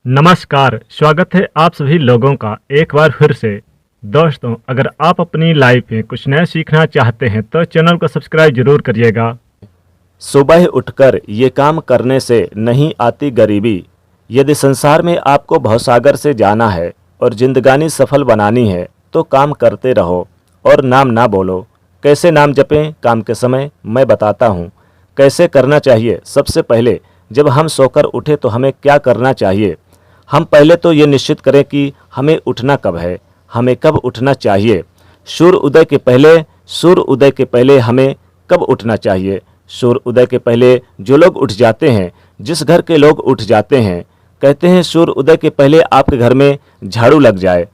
नमस्कार, स्वागत है आप सभी लोगों का एक बार फिर से। दोस्तों, अगर आप अपनी लाइफ में कुछ नया सीखना चाहते हैं तो चैनल को सब्सक्राइब जरूर करिएगा। सुबह उठकर ये काम करने से नहीं आती गरीबी। यदि संसार में आपको भवसागर से जाना है और जिंदगानी सफल बनानी है तो काम करते रहो और नाम ना बोलो। कैसे नाम जपें काम के समय, मैं बताता हूँ कैसे करना चाहिए। सबसे पहले जब हम सोकर उठे तो हमें क्या करना चाहिए। हम पहले तो ये निश्चित करें कि हमें उठना कब है, हमें कब उठना चाहिए। सूर्य उदय के पहले हमें कब उठना चाहिए। सूर्य उदय के पहले जो लोग उठ जाते हैं, जिस घर के लोग उठ जाते हैं, कहते हैं सूर्य उदय के पहले आपके घर में झाड़ू लग जाए,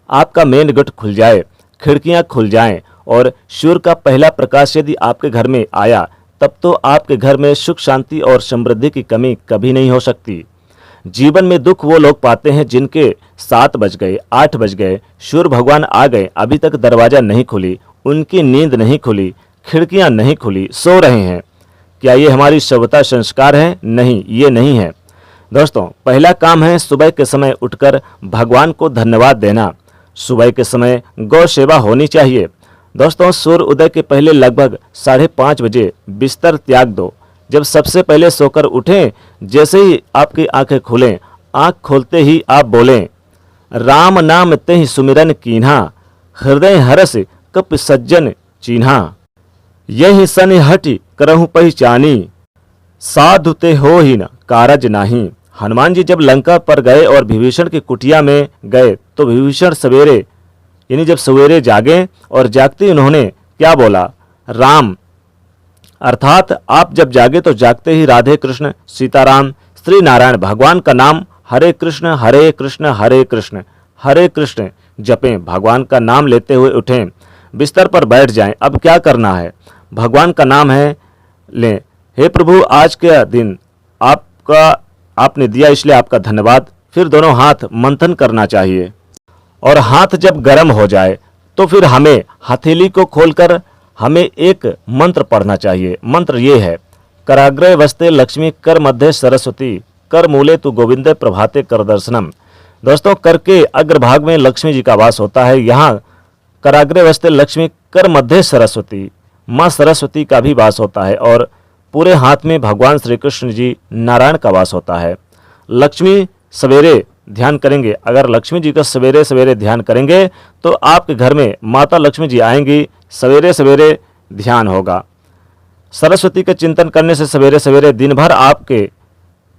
आपका मेन गेट खुल जाए, खिड़कियां खुल जाएं और सूर्य का पहला प्रकाश यदि आपके घर में आया तब तो आपके घर में सुख शांति और समृद्धि की कमी कभी नहीं हो सकती। जीवन में दुख वो लोग पाते हैं जिनके 7 बज गए, 8 बज गए, सूर्य भगवान आ गए, अभी तक दरवाजा नहीं खुली, उनकी नींद नहीं खुली, खिड़कियां नहीं खुली, सो रहे हैं। क्या ये हमारी सभ्यता संस्कार है? नहीं, ये नहीं है। दोस्तों, पहला काम है सुबह के समय उठकर भगवान को धन्यवाद देना। सुबह के समय गौ सेवा होनी चाहिए। दोस्तों, सूर्य उदय के पहले लगभग 5:30 बजे बिस्तर त्याग दो। जब सबसे पहले सोकर उठें, जैसे ही आपकी आंखें खुलें, आंख खोलते ही आप बोलें, राम नाम तेहि सुमिरन कीन्हा, हृदय हरस कप सज्जन चीन्हा, यही सन हटि करहु पहचानी, साधु ते हो ही न कारज नाही। हनुमान जी जब लंका पर गए और विभीषण की कुटिया में गए तो विभीषण सवेरे यानी जब सवेरे जागे और जागते उन्होंने क्या बोला, राम, अर्थात आप जब जागे तो जागते ही राधे कृष्ण, सीताराम, श्री नारायण भगवान का नाम हरे कृष्ण हरे कृष्ण हरे कृष्ण हरे कृष्ण जपें। भगवान का नाम लेते हुए उठें, बिस्तर पर बैठ जाएं। अब क्या करना है, भगवान का नाम है लें। हे प्रभु, आज के दिन आपने दिया इसलिए आपका धन्यवाद। फिर दोनों हाथ मंथन करना चाहिए और हाथ जब गर्म हो जाए तो फिर हमें हथेली को खोलकर हमें एक मंत्र पढ़ना चाहिए। मंत्र ये है, कराग्रे वस्ते लक्ष्मी कर मध्य सरस्वती कर मूले तु गोविंदे प्रभाते कर दर्शनम। दोस्तों, कर के अग्रभाग में लक्ष्मी जी का वास होता है। यहाँ कराग्रे वस्ते लक्ष्मी कर मध्य सरस्वती, माँ सरस्वती का भी वास होता है और पूरे हाथ में भगवान श्री कृष्ण जी नारायण का वास होता है। लक्ष्मी सवेरे ध्यान करेंगे, अगर लक्ष्मी जी का सवेरे सवेरे ध्यान करेंगे तो आपके घर में माता लक्ष्मी जी आएंगी। सवेरे सवेरे ध्यान होगा। सरस्वती का चिंतन करने से सवेरे सवेरे दिन भर आपके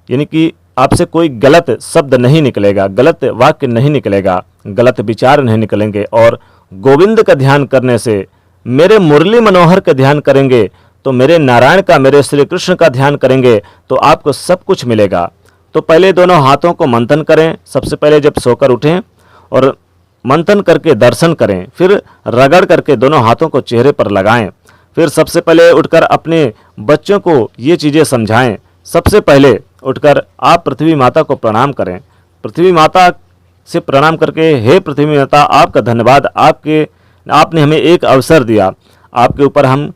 यानी कि आपसे कोई गलत शब्द नहीं निकलेगा, गलत वाक्य नहीं निकलेगा, गलत विचार नहीं निकलेंगे। और गोविंद का ध्यान करने से, मेरे मुरली मनोहर का ध्यान करेंगे तो मेरे नारायण का, मेरे श्री कृष्ण का ध्यान करेंगे तो आपको सब कुछ मिलेगा। तो पहले दोनों हाथों को मंथन करें। सबसे पहले जब सोकर उठें और मंथन करके दर्शन करें, फिर रगड़ करके दोनों हाथों को चेहरे पर लगाएं। फिर सबसे पहले उठकर अपने बच्चों को ये चीज़ें समझाएं। सबसे पहले उठकर आप पृथ्वी माता को प्रणाम करें। पृथ्वी माता से प्रणाम करके, हे पृथ्वी माता, आपका धन्यवाद, आपने हमें एक अवसर दिया। आपके ऊपर हम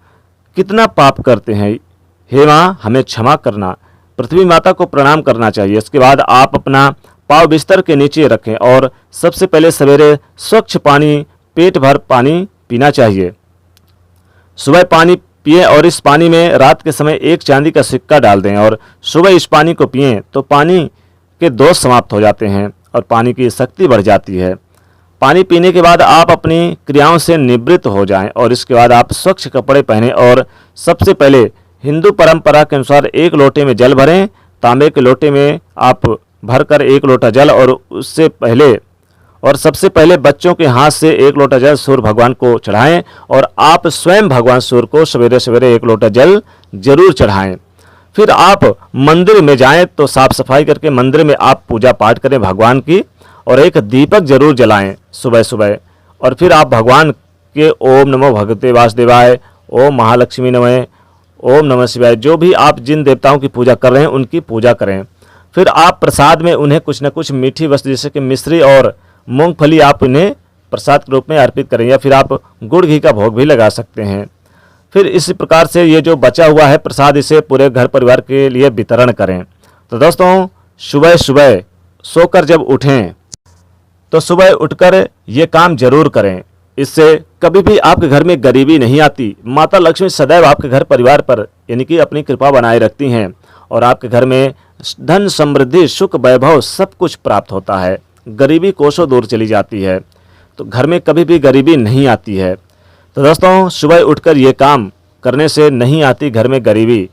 कितना पाप करते हैं, हे माँ हमें क्षमा करना। पृथ्वी माता को प्रणाम करना चाहिए। इसके बाद आप अपना पाँव बिस्तर के नीचे रखें और सबसे पहले सवेरे स्वच्छ पानी, पेट भर पानी पीना चाहिए। सुबह पानी पिएं और इस पानी में रात के समय एक चांदी का सिक्का डाल दें और सुबह इस पानी को पिएं तो पानी के दोष समाप्त हो जाते हैं और पानी की शक्ति बढ़ जाती है। पानी पीने के बाद आप अपनी क्रियाओं से निवृत्त हो जाएं और इसके बाद आप स्वच्छ कपड़े पहनें और सबसे पहले हिंदू परंपरा के अनुसार एक लोटे में जल भरें। तांबे के लोटे में आप भरकर एक लोटा जल और सबसे पहले बच्चों के हाथ से एक लोटा जल सूर्य भगवान को चढ़ाएं और आप स्वयं भगवान सूर्य को सवेरे सवेरे एक लोटा जल जरूर चढ़ाएं। फिर आप मंदिर में जाएं तो साफ सफाई करके मंदिर में आप पूजा पाठ करें भगवान की और एक दीपक जरूर जलाएं सुबह सुबह। और फिर आप भगवान के ओम नमो भगवते वासुदेवाय, ओम महालक्ष्मी नमः, ओम नमः शिवाय, जो भी आप जिन देवताओं की पूजा कर रहे हैं उनकी पूजा करें। फिर आप प्रसाद में उन्हें कुछ न कुछ मीठी वस्तु जैसे कि मिश्री और मूंगफली आप उन्हें प्रसाद के रूप में अर्पित करें या फिर आप गुड़ घी का भोग भी लगा सकते हैं। फिर इसी प्रकार से ये जो बचा हुआ है प्रसाद, इसे पूरे घर परिवार के लिए वितरण करें। तो दोस्तों, सुबह सुबह सोकर जब उठें तो सुबह उठकर ये काम जरूर करें। इससे कभी भी आपके घर में गरीबी नहीं आती। माता लक्ष्मी सदैव आपके घर परिवार पर यानी कि अपनी कृपा बनाए रखती हैं और आपके घर में धन, समृद्धि, सुख, वैभव सब कुछ प्राप्त होता है। गरीबी कोसों दूर चली जाती है, तो घर में कभी भी गरीबी नहीं आती है। तो दोस्तों, सुबह उठकर ये काम करने से नहीं आती घर में गरीबी।